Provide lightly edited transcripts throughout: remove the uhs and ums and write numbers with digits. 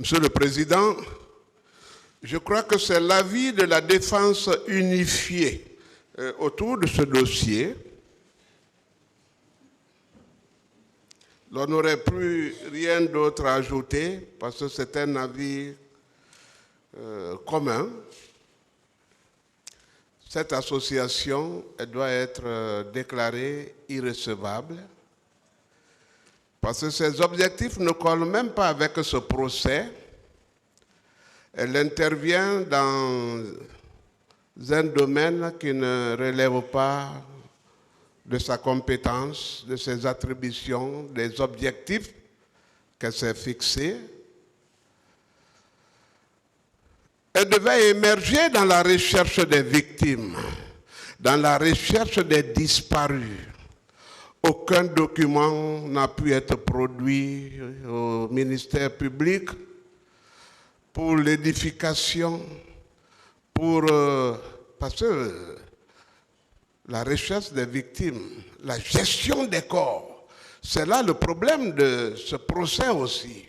Monsieur le Président, je crois que c'est l'avis de la défense unifiée autour de ce dossier. On n'aurait plus rien d'autre à ajouter parce que c'est un avis commun. Cette association, elle doit être déclarée irrecevable parce que ses objectifs ne collent même pas avec ce procès. Elle intervient dans un domaine qui ne relève pas de sa compétence, de ses attributions, des objectifs qu'elle s'est fixés. Elle devait émerger dans la recherche des victimes, dans la recherche des disparus. Aucun document n'a pu être produit au ministère public pour l'édification, parce que la recherche des victimes, la gestion des corps, c'est là le problème de ce procès aussi.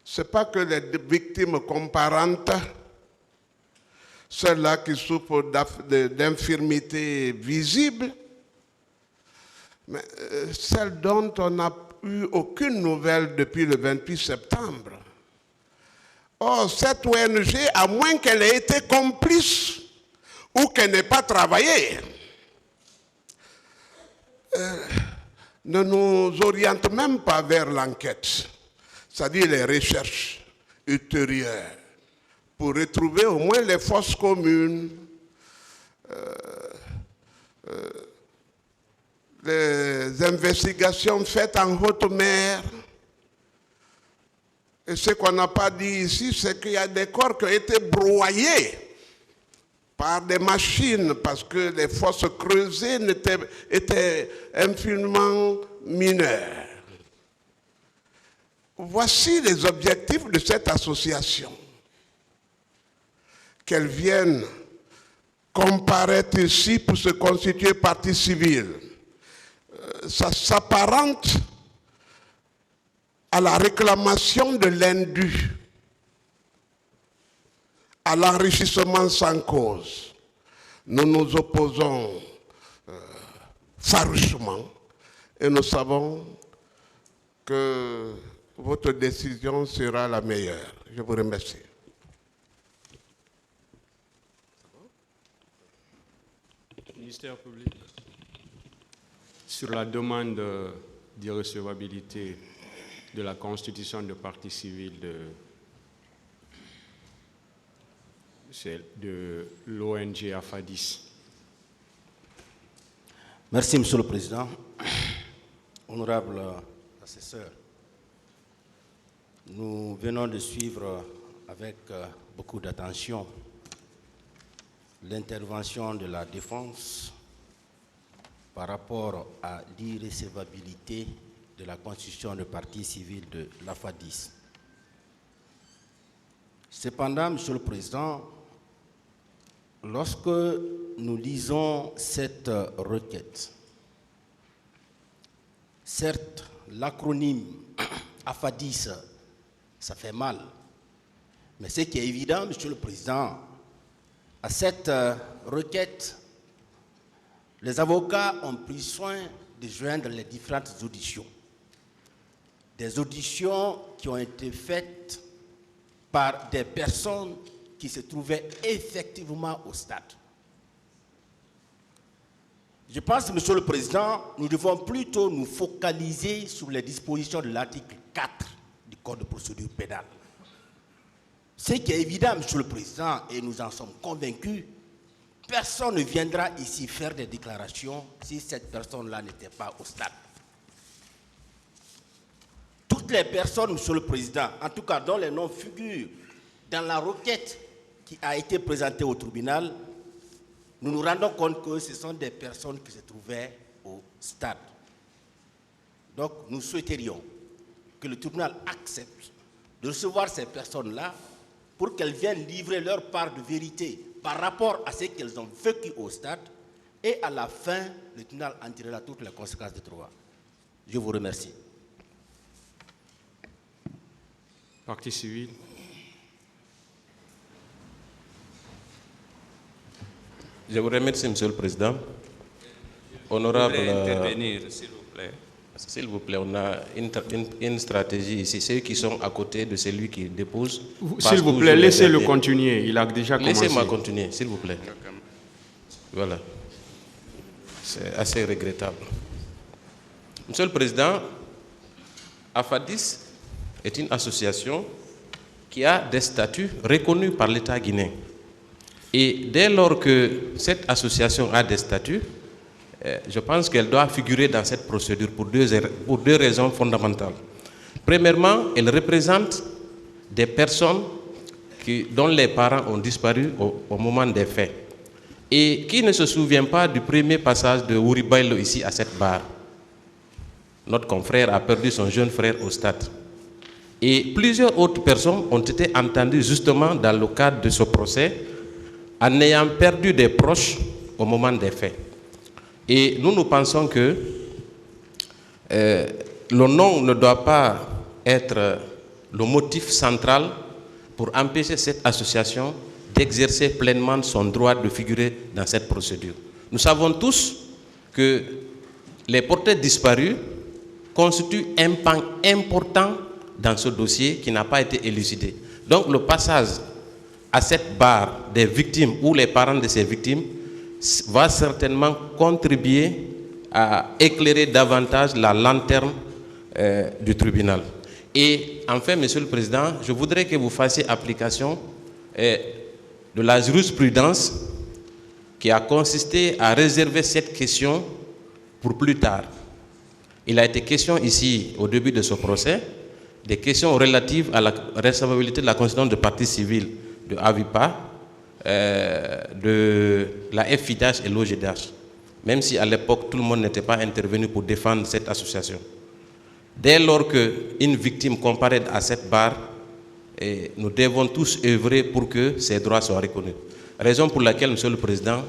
Ce n'est pas que les victimes comparantes, celles-là qui souffrent d'infirmités visibles, mais celles dont on n'a eu aucune nouvelle depuis le 28 septembre. Or, cette ONG, à moins qu'elle ait été complice ou qu'elle n'ait pas travaillé, ne nous oriente même pas vers l'enquête, c'est-à-dire les recherches ultérieures, pour retrouver au moins les fosses communes, les investigations faites en haute mer. Et ce qu'on n'a pas dit ici, c'est qu'il y a des corps qui ont été broyés par des machines parce que les fosses creusées étaient infiniment mineures. Voici les objectifs de cette association. Qu'elle vienne comparaître ici pour se constituer partie civile. Ça s'apparente à la réclamation de l'indu, à l'enrichissement sans cause. Nous nous opposons farouchement et nous savons que votre décision sera la meilleure. Je vous remercie. Ministère public. Sur la demande d'irrecevabilité de la constitution de partie civile de l'ONG AFADIS. Merci, Monsieur le Président. Honorable assesseur, nous venons de suivre avec beaucoup d'attention l'intervention de la défense par rapport à l'irrecevabilité de la constitution de partie civile de l'AFADIS. Cependant, Monsieur le Président, lorsque nous lisons cette requête, certes, l'acronyme AFADIS, ça fait mal, mais ce qui est évident, Monsieur le Président, à cette requête, les avocats ont pris soin de joindre les différentes auditions. Des auditions qui ont été faites par des personnes qui se trouvaient effectivement au stade. Je pense, Monsieur le Président, nous devons plutôt nous focaliser sur les dispositions de l'article 4 du Code de procédure pénale. Ce qui est évident, Monsieur le Président, et nous en sommes convaincus, personne ne viendra ici faire des déclarations si cette personne-là n'était pas au stade. Toutes les personnes, Monsieur le Président, en tout cas dont les noms figurent dans la requête qui a été présentée au tribunal, nous nous rendons compte que ce sont des personnes qui se trouvaient au stade. Donc nous souhaiterions que le tribunal accepte de recevoir ces personnes-là pour qu'elles viennent livrer leur part de vérité par rapport à ce qu'elles ont vécu au stade, et à la fin, le tribunal en tirera toutes les conséquences de droit. Je vous remercie. Partie civile. Je vous remercie, Monsieur le Président. Honorable. Intervenir, s'il vous plaît. S'il vous plaît, on a une stratégie ici. Ceux qui sont à côté de celui qui dépose. S'il vous plaît, laissez-le continuer. Il a déjà commencé. Laissez-moi continuer, s'il vous plaît. Voilà. C'est assez regrettable. Monsieur le Président, AFADIS est une association qui a des statuts reconnus par l'État guinéen. Et dès lors que cette association a des statuts, je pense qu'elle doit figurer dans cette procédure pour deux raisons fondamentales. Premièrement, elle représente des personnes dont les parents ont disparu au moment des faits et qui ne se souviennent pas du premier passage de Ouribailo ici à cette barre. Notre confrère a perdu son jeune frère au stade. Et plusieurs autres personnes ont été entendues justement dans le cadre de ce procès en ayant perdu des proches au moment des faits. Et nous pensons que le nom ne doit pas être le motif central pour empêcher cette association d'exercer pleinement son droit de figurer dans cette procédure. Nous savons tous que les porteurs disparus constituent un pan important dans ce dossier qui n'a pas été élucidé. Donc le passage à cette barre des victimes ou les parents de ces victimes va certainement contribuer à éclairer davantage la lanterne du tribunal. Et enfin, Monsieur le Président, je voudrais que vous fassiez application de la jurisprudence qui a consisté à réserver cette question pour plus tard. Il a été question ici, au début de ce procès, des questions relatives à la recevabilité de la constitution de partie civile de AVIPA, de la FIDH et l'OGDH, même si à l'époque tout le monde n'était pas intervenu pour défendre cette association. Dès lors qu'une victime comparaît à cette barre, nous devons tous œuvrer pour que ses droits soient reconnus. Raison pour laquelle, Monsieur le Président,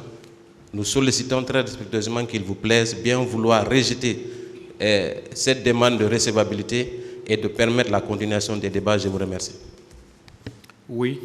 nous sollicitons très respectueusement qu'il vous plaise bien vouloir rejeter cette demande de recevabilité et de permettre la continuation des débats. Je vous remercie. Oui.